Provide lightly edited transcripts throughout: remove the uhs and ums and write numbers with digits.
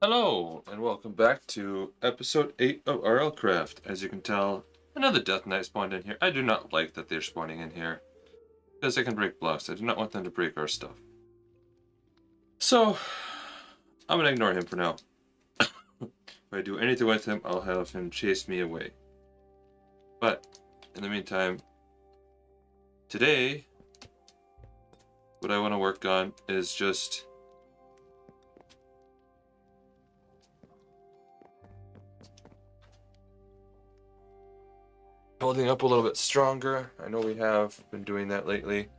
Hello, and welcome back to episode 8 of RLCraft. As you can tell, another Death Knight spawned in here. I do not like that they're spawning in here, because they can break blocks. I do not want them to break our stuff. So, I'm gonna ignore him for now. If I do anything with him, I'll have him chase me away. But, in the meantime, today, what I want to work on is just building up a little bit stronger. I know we have been doing that lately.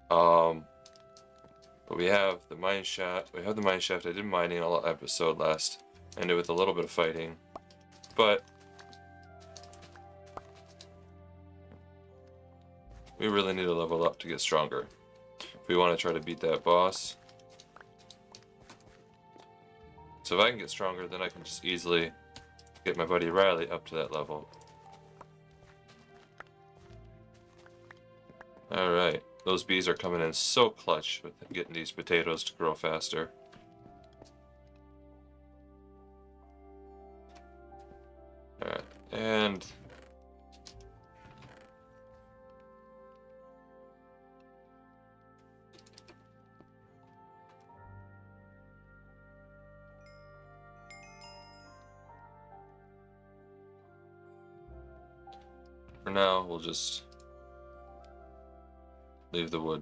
But we have the mine shaft. We have the mine shaft. I did mining all episode last. Ended with a little bit of fighting, but we really need to level up to get stronger if we want to try to beat that boss. So if I can get stronger, then I can just easily get my buddy Riley up to that level. Alright, those bees are coming in so clutch with getting these potatoes to grow faster. Alright, and for now, we'll just leave the wood.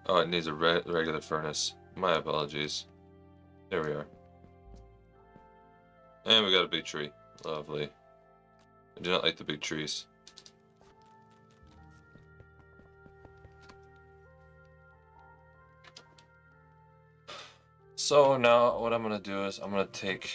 Oh, it needs a regular furnace. My apologies. There we are. And we got a big tree. Lovely. I do not like the big trees. So now what I'm going to do is I'm going to take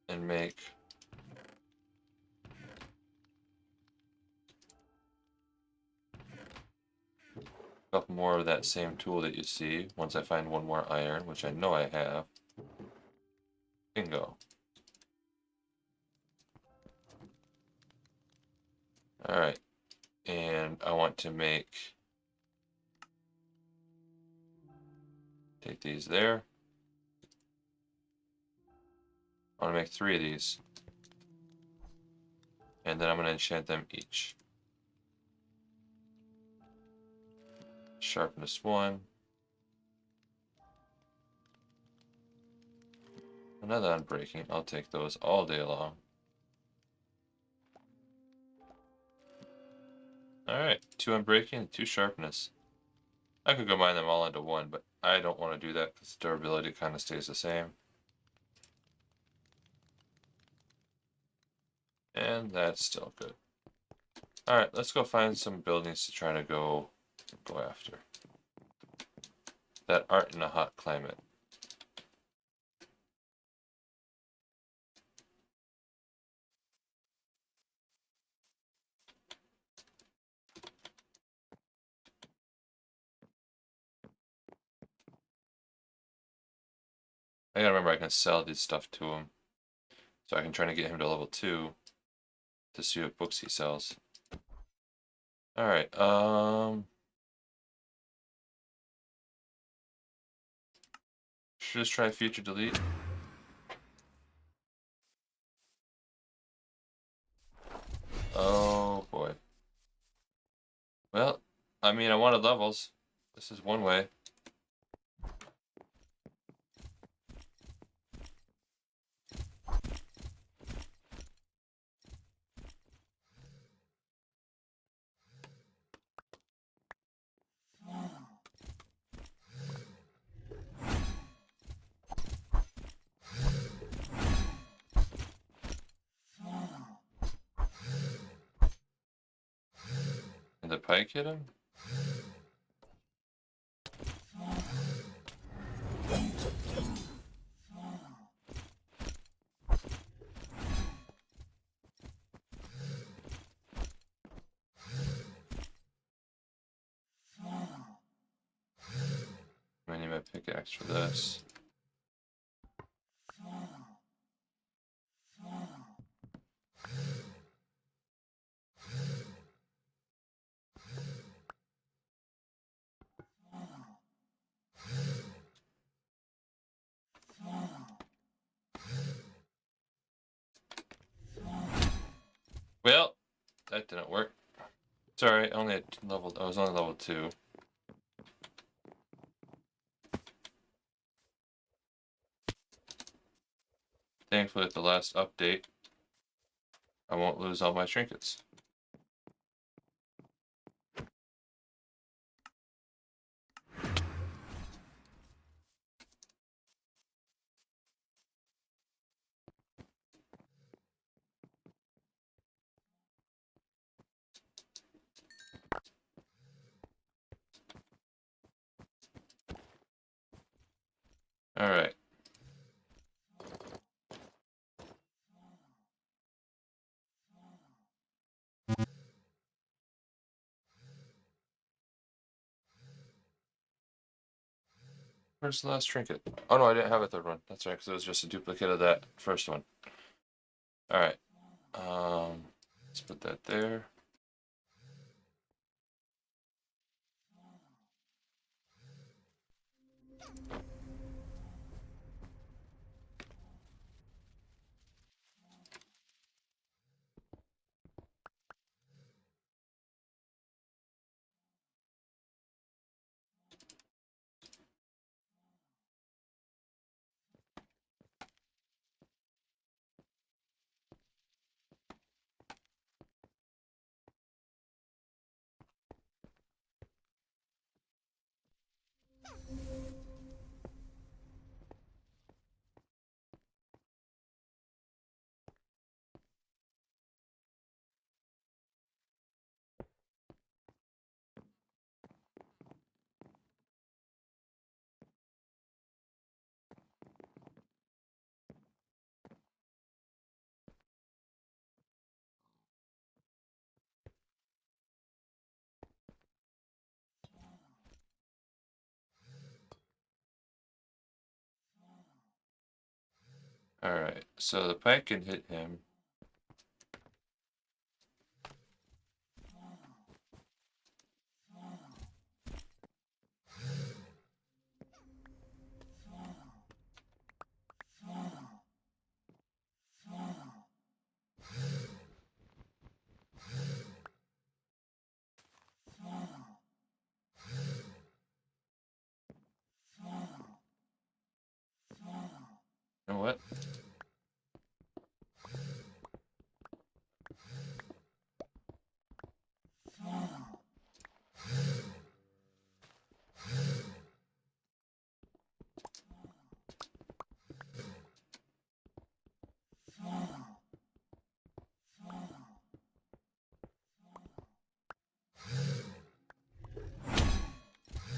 and make a couple more of that same tool that you see once I find one more iron, which I know I have. Bingo. Alright, and I want to take these there. I want to make 3 of these. And then I'm going to enchant them each. Sharpness 1. Another unbreaking. I'll take those all day long. Alright, 2 unbreaking and 2 sharpness. I could combine them all into 1, but I don't want to do that because durability kind of stays the same. And that's still good. Alright, let's go find some buildings to try to go after that aren't in a hot climate. I gotta remember I can sell this stuff to him. So I can try to get him to level 2 to see what books he sells. Alright, should just try future delete. Oh boy. Well, I mean, I wanted levels. This is one way. And the pike hit him? I need my pickaxe for this. That didn't work. Sorry, I was only level 2. Thankfully, at the last update, I won't lose all my trinkets. Alright. Where's the last trinket? Oh no, I didn't have a third one. That's right, because it was just a duplicate of that first one. Alright. Let's put that there. Alright, so the pike can hit him. You know what?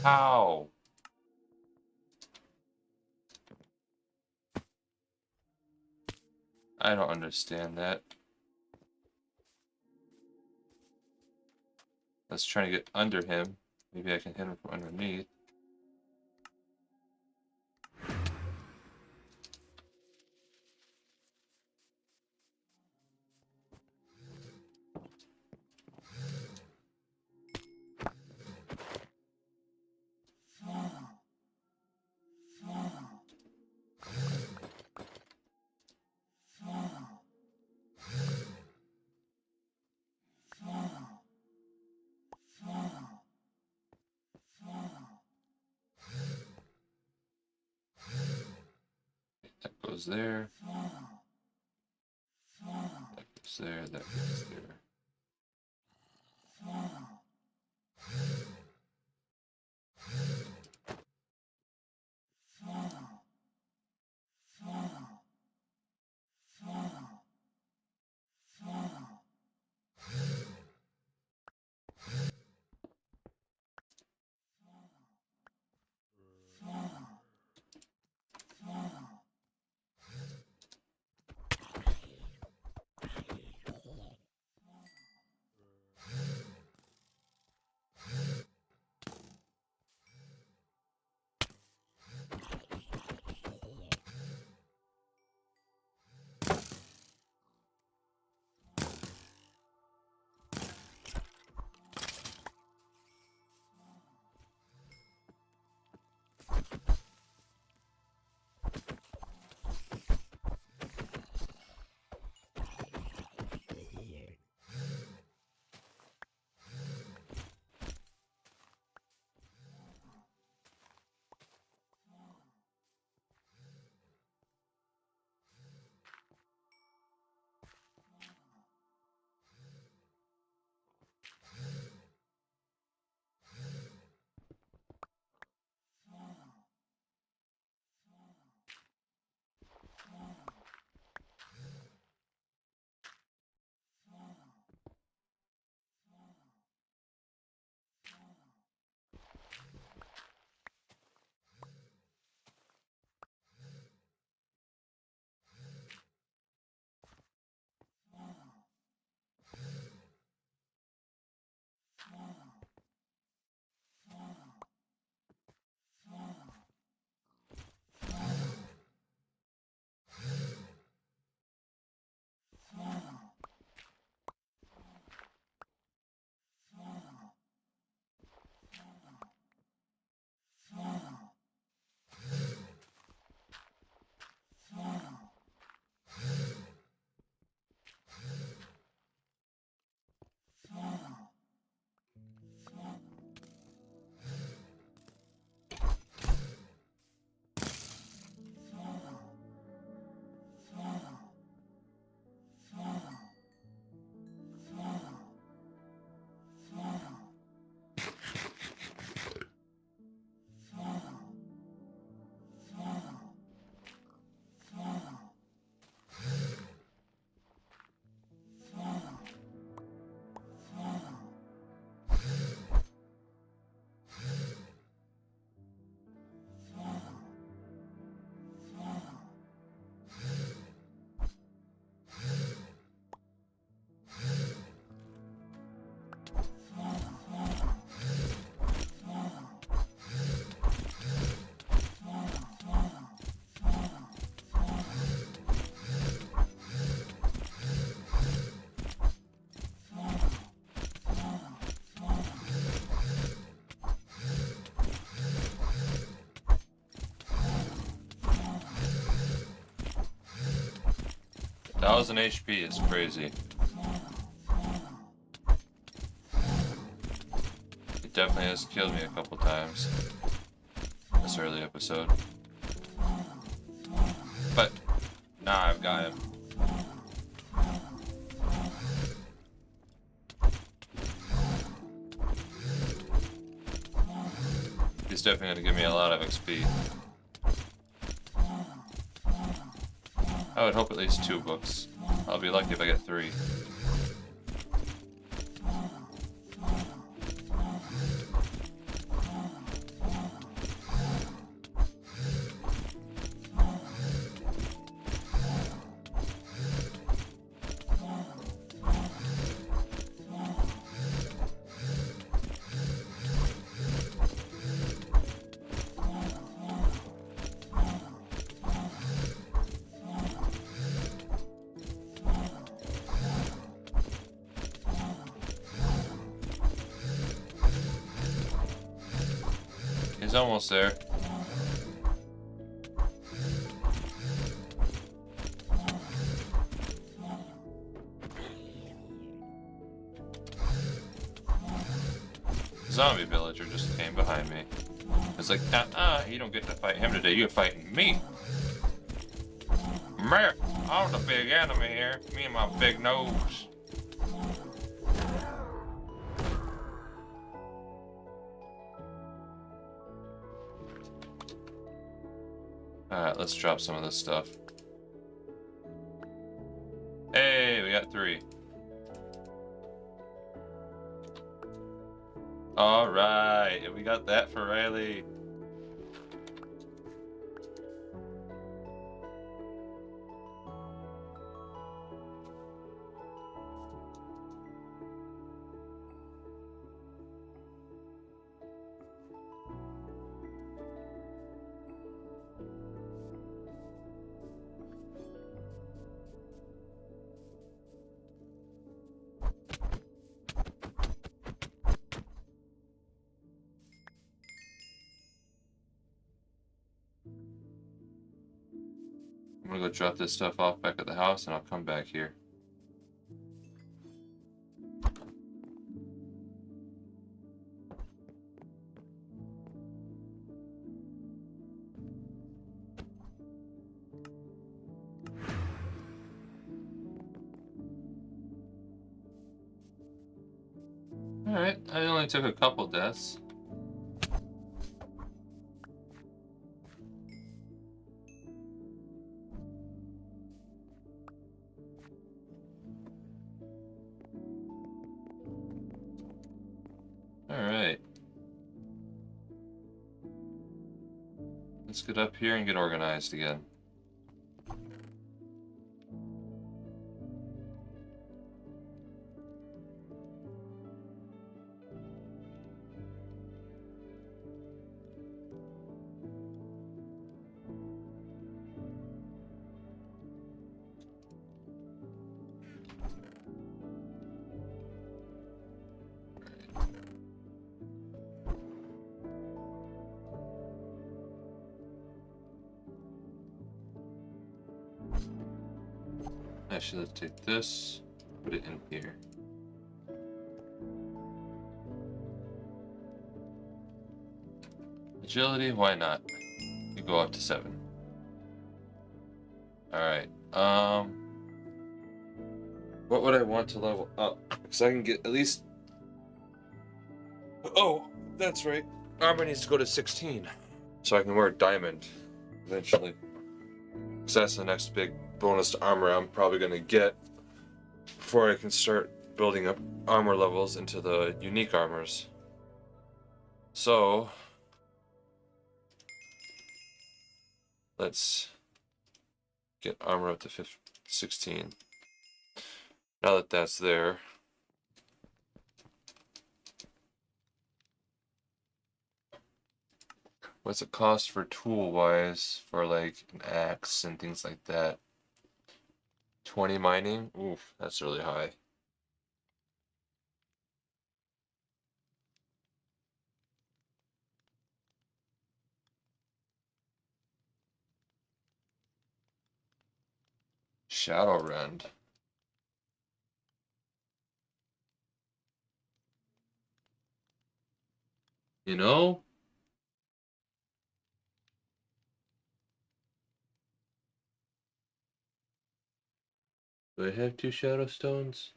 How? I don't understand that. Let's try to get under him. Maybe I can hit him from underneath. That goes there. That goes there. That goes there. 1,000 HP is crazy. It definitely has killed me a couple times this early episode. But now I've got him. He's definitely gonna give me a lot of XP. I would hope at least 2 books. I'll be lucky if I get 3. He's almost there. Zombie villager just came behind me. It's like, you don't get to fight him today, you're fighting me. Meh, I'm the big enemy here. Me and my big nose. Alright, let's drop some of this stuff. Hey, we got 3. Alright, and we got that for Riley. I'm gonna go drop this stuff off back at the house and I'll come back here. Alright, I only took a couple deaths. Alright. Let's get up here and get organized again. Actually, let's take this, put it in here. Agility, why not? You go up to 7. Alright, what would I want to level up? Because I can get at least... Oh, that's right. Armor needs to go to 16. So I can wear diamond, eventually. Because that's the next big bonus to armor I'm probably going to get before I can start building up armor levels into the unique armors. So let's get armor up to 16. Now that that's there, what's it cost for tool wise for like an axe and things like that? 20 mining? Oof, that's really high. Shadow Rend. You know? Do I have 2 Shadow Stones?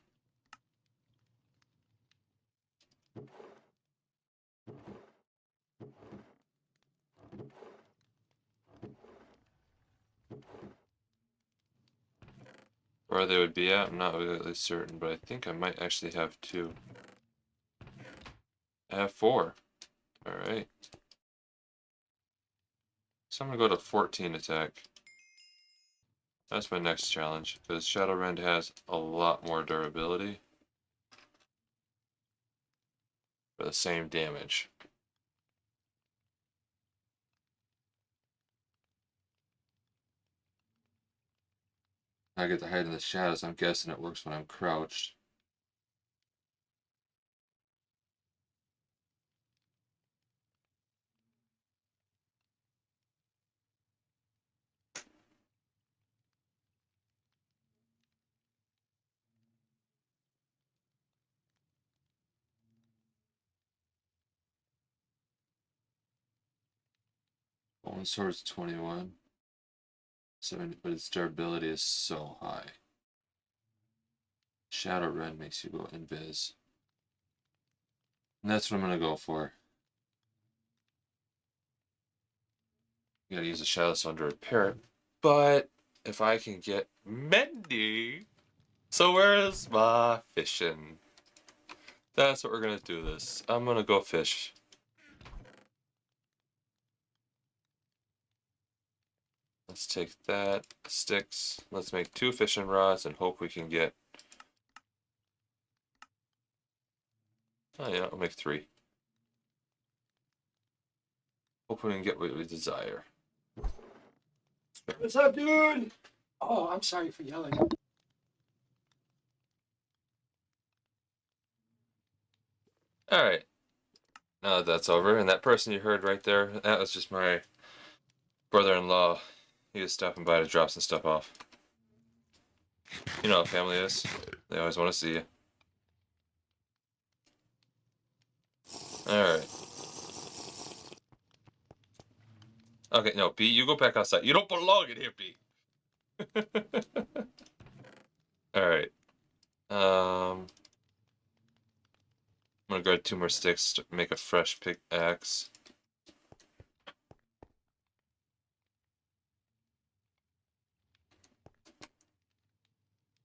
Where they would be at, I'm not really certain, but I think I might actually have 2. I have 4. Alright. So I'm gonna go to 14 attack. That's my next challenge, because Shadow Rend has a lot more durability for the same damage. I get to hide in the shadows. I'm guessing it works when I'm crouched. Bone Sword's 21. 70, but its durability is so high. Shadow Rend makes you go invis. And that's what I'm gonna go for. You gotta use a Shadow Stone to repair it. But if I can get Mendy. So where's my fishing? That's what we're gonna do this. I'm gonna go fish. Let's take that, sticks. Let's make 2 fishing rods and hope we can get... Oh yeah, I'll make 3. Hope we can get what we desire. What's up, dude? Oh, I'm sorry for yelling. Alright. Now that that's over, and that person you heard right there, that was just my brother-in-law. He was stopping by to drop some stuff off. You know how family is. They always want to see you. Alright. Okay, no, B, you go back outside. You don't belong in here, B. Alright. I'm gonna grab 2 more sticks to make a fresh pickaxe.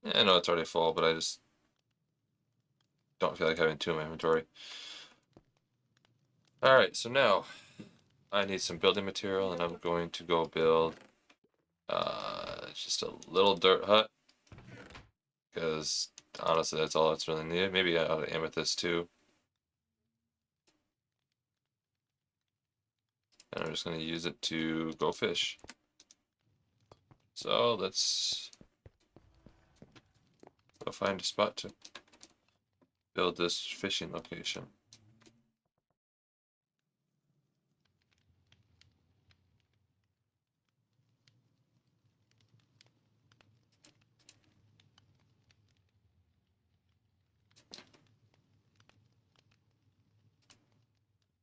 Yeah, I know it's already full, but I just don't feel like having 2 in my inventory. Alright, so now I need some building material, and I'm going to go build just a little dirt hut. Because honestly, that's all that's really needed. Maybe out of amethyst too. And I'm just going to use it to go fish. So let's go find a spot to build this fishing location.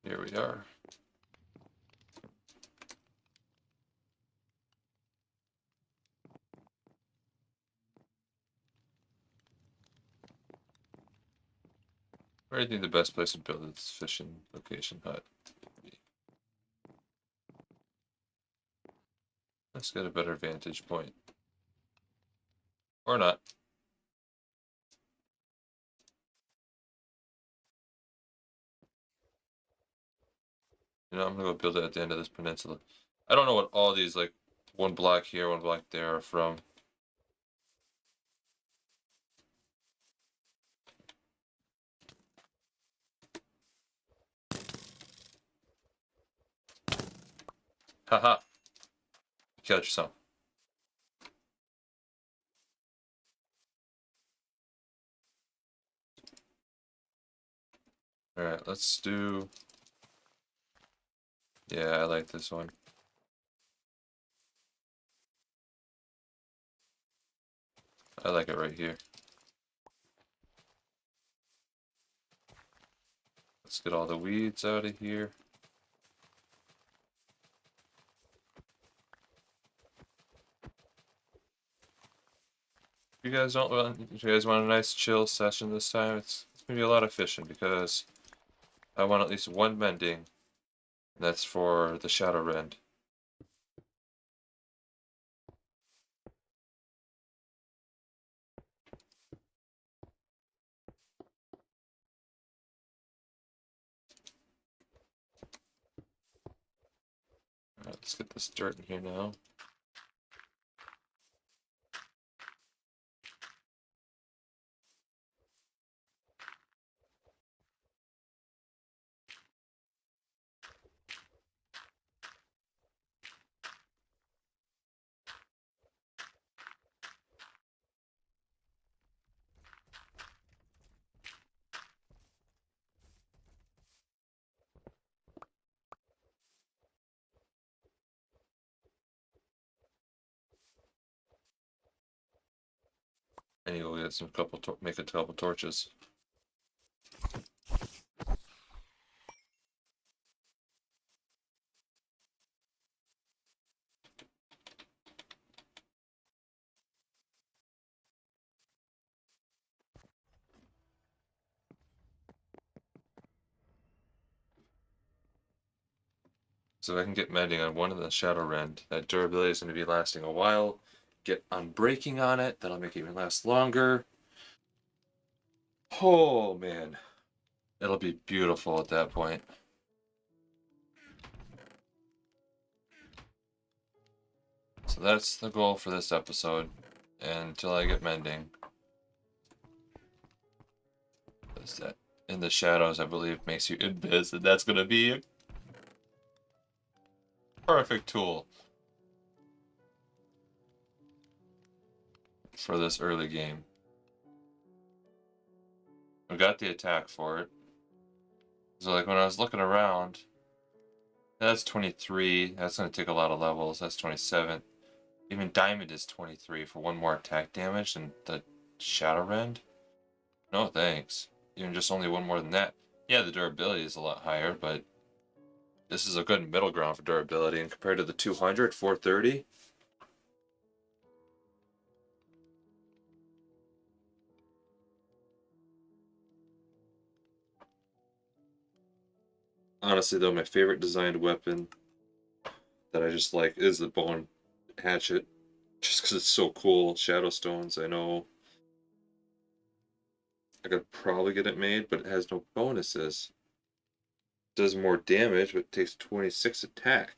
Here we are. Where do you think the best place to build this fishing location hut? Let's get a better vantage point. Or not. You know, I'm gonna go build it at the end of this peninsula. I don't know what all these, like, 1 block here, 1 block there are from. Haha. You killed yourself. Alright, let's do... Yeah, I like this one. I like it right here. Let's get all the weeds out of here. If you guys want a nice chill session this time, it's gonna be a lot of fishing because I want at least one mending. And that's for the Shadow Rend. Alright, let's get this dirt in here now. And you'll get make a couple torches. So if I can get mending on one of the Shadow Rend, that durability is going to be lasting a while. Get unbreaking on it, that'll make it even last longer. Oh man, it'll be beautiful at that point. So that's the goal for this episode, and until I get mending. Is that in the shadows, I believe, makes you invis, and that's going to be a perfect tool for this early game. I got the attack for it. So like when I was looking around, that's 23. That's going to take a lot of levels. That's 27. Even Diamond is 23 for one more attack damage and the Shadow Rend. No thanks. Even just only one more than that. Yeah, the durability is a lot higher, but this is a good middle ground for durability. And compared to the 200, 430. Honestly, though, my favorite designed weapon that I just like is the bone hatchet. Just because it's so cool. Shadow Stones, I know I could probably get it made, but it has no bonuses. Does more damage, but takes 26 attack.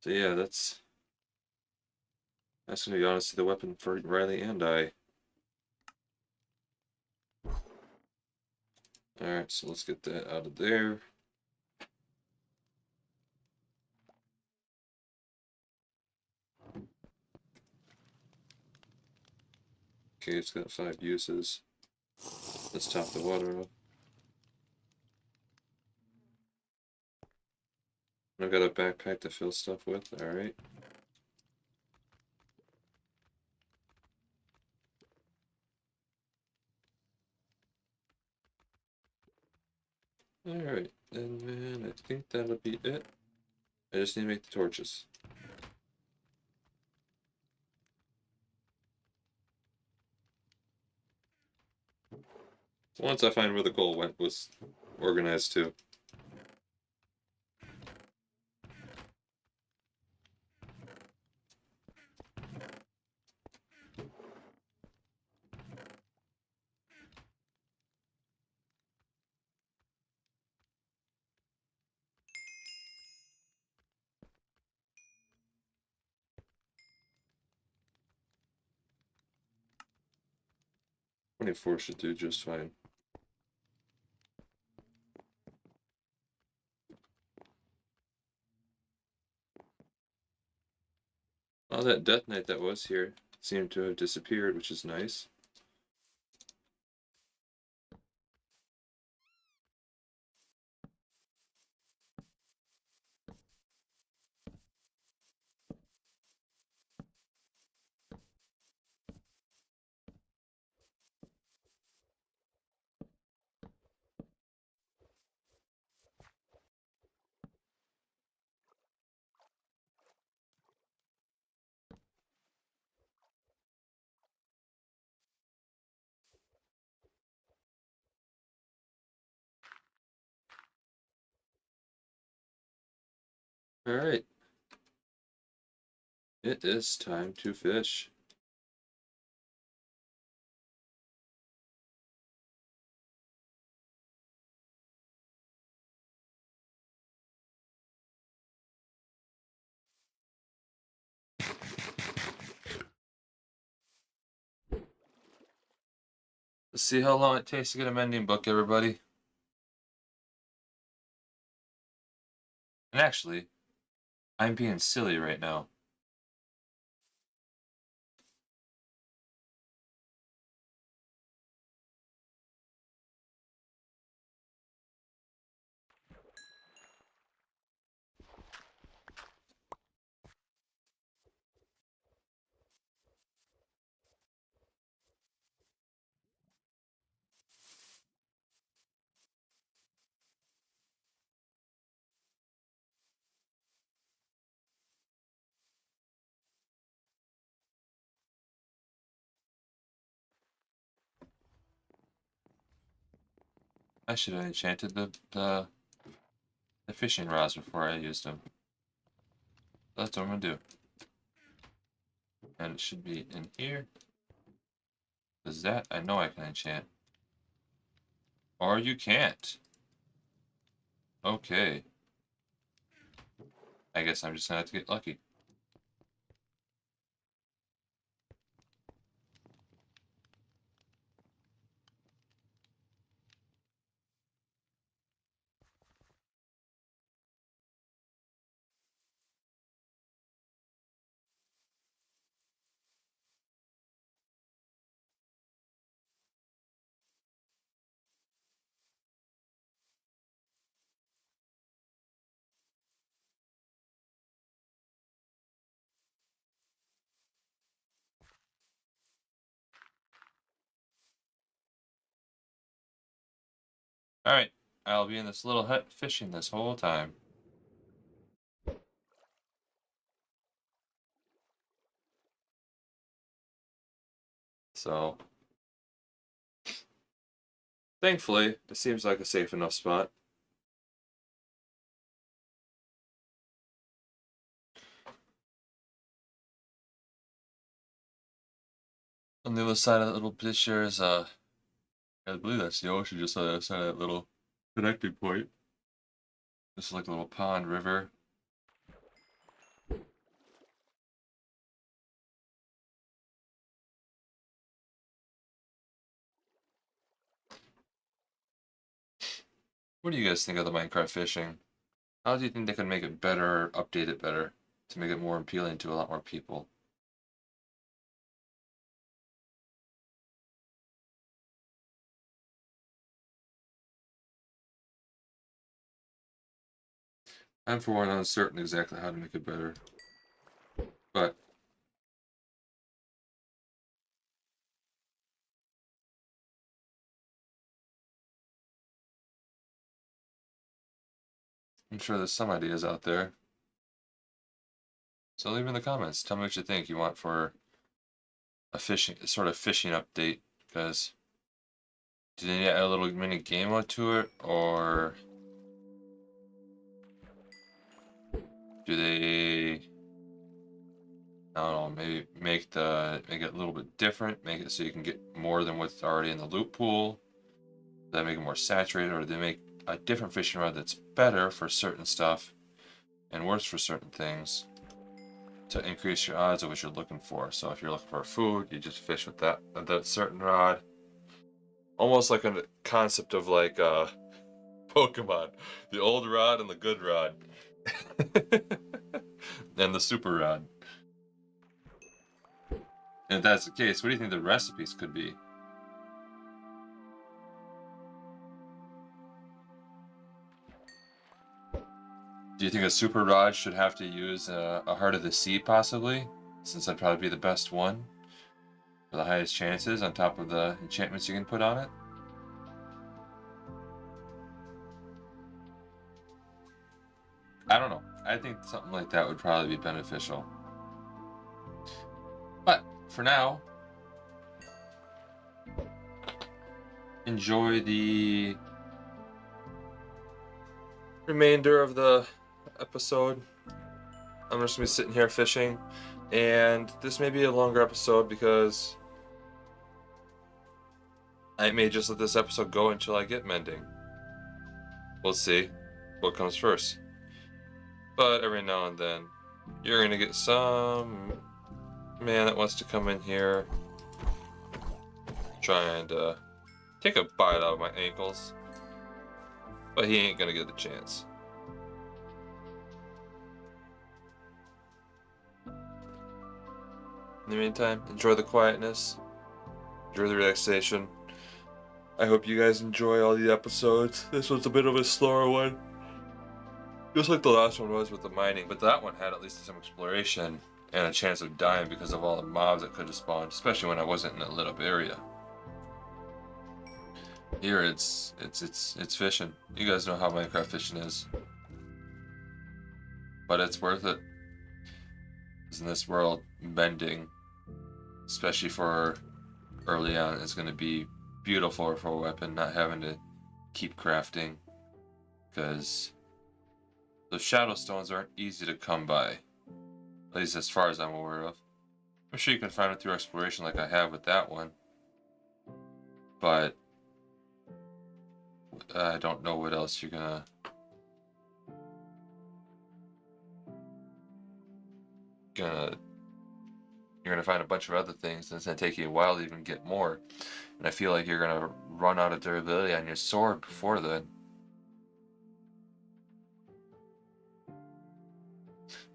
So yeah, that's gonna be honestly the weapon for Riley and I. Alright, so let's get that out of there. Okay, it's got 5 uses. Let's top the water up. I've got a backpack to fill stuff with, alright. Alright, and then I think that'll be it. I just need to make the torches. Once I find where the goal was organized to. "24 should do just fine." All that Death Knight that was here seemed to have disappeared, which is nice. Alright. It is time to fish. Let's see how long it takes to get a mending book, everybody. And actually, I'm being silly right now. I should have enchanted the fishing rods before I used them. That's what I'm gonna do. And it should be in here. Because that I know I can enchant. Or you can't. Okay. I guess I'm just gonna have to get lucky. Alright. I'll be in this little hut fishing this whole time. So, thankfully, it seems like a safe enough spot. On the other side of that little ditch there is, I believe that's the ocean just on the other side of that little connecting point. This is like a little pond, river. What do you guys think of the Minecraft fishing? How do you think they can make it better or update it better to make it more appealing to a lot more people? I'm for one uncertain exactly how to make it better, but I'm sure there's some ideas out there. So leave in the comments. Tell me what you think you want for a fishing update. Because do they add a little mini game mode to it, or do they? I don't know. Maybe make it a little bit different. Make it so you can get more than what's already in the loot pool. Do they make it more saturated, or do they make a different fishing rod that's better for certain stuff and worse for certain things to increase your odds of what you're looking for? So if you're looking for food, you just fish with that certain rod. Almost like a concept of like Pokemon, the old rod and the good rod, and the super rod. And if that's the case, what do you think the recipes could be? Do you think a super rod should have to use a Heart of the Sea, possibly? Since that'd probably be the best one for the highest chances on top of the enchantments you can put on it? I don't know. I think something like that would probably be beneficial. But for now, enjoy the remainder of the episode. I'm just gonna be sitting here fishing, and this may be a longer episode because I may just let this episode go until I get mending. We'll see what comes first. But every now and then, you're gonna get some man that wants to come in here trying to take a bite out of my ankles, but he ain't gonna get the chance. In the meantime, enjoy the quietness, enjoy the relaxation. I hope you guys enjoy all the episodes. This was a bit of a slower one, just like the last one was with the mining, but that one had at least some exploration and a chance of dying because of all the mobs that could have spawned, especially when I wasn't in a lit up area. Here it's fishing. You guys know how Minecraft fishing is, but it's worth it. Because in this world, mending, especially for early on, is going to be beautiful for a weapon. Not having to keep crafting, because those shadow stones aren't easy to come by, at least as far as I'm aware of. I'm sure you can find it through exploration like I have with that one, but I don't know what else you're gonna find a bunch of other things, and it's gonna take you a while to even get more. And I feel like you're gonna run out of durability on your sword before then.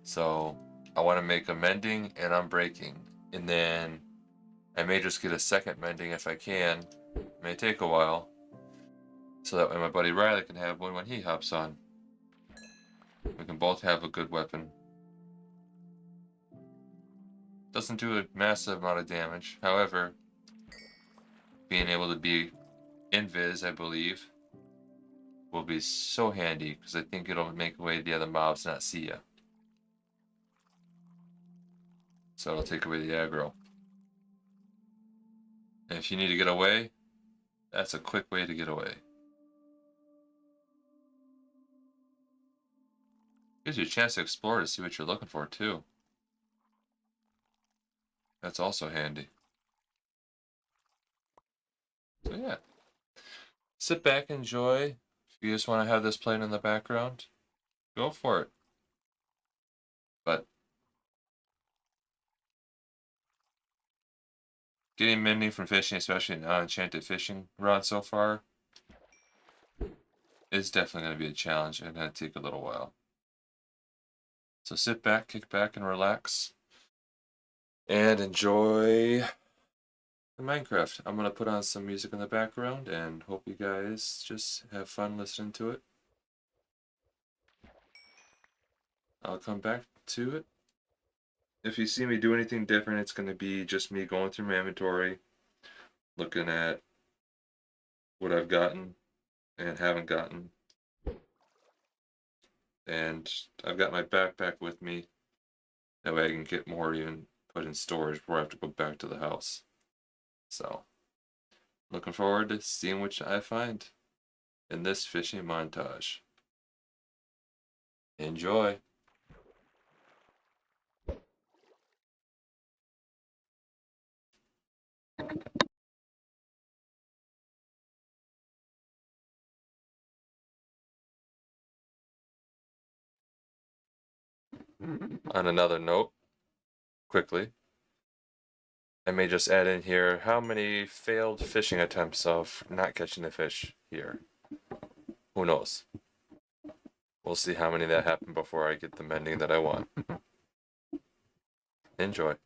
So I want to make a mending and unbreaking, and then I may just get a second mending if I can. It may take a while, so that way my buddy Riley can have one when he hops on. We can both have a good weapon. Doesn't do a massive amount of damage. However, being able to be invis, I believe, will be so handy, because I think it'll make away the other mobs not see you. So it'll take away the aggro. And if you need to get away, that's a quick way to get away. Gives you a chance to explore to see what you're looking for too. That's also handy. So yeah, sit back, enjoy. If you just want to have this playing in the background, go for it. But getting mending from fishing, especially an unenchanted fishing rod so far, is definitely going to be a challenge and going to take a little while. So sit back, kick back, and relax, and enjoy the Minecraft. I'm going to put on some music in the background and hope you guys just have fun listening to it. I'll come back to it. If you see me do anything different, it's going to be just me going through my inventory, looking at what I've gotten and haven't gotten. And I've got my backpack with me. That way I can get more even put in storage before I have to go back to the house. So, looking forward to seeing what I find in this fishing montage. Enjoy! On another note, quickly, I may just add in here how many failed fishing attempts of not catching the fish here. Who knows? We'll see how many that happen before I get the mending that I want. Enjoy.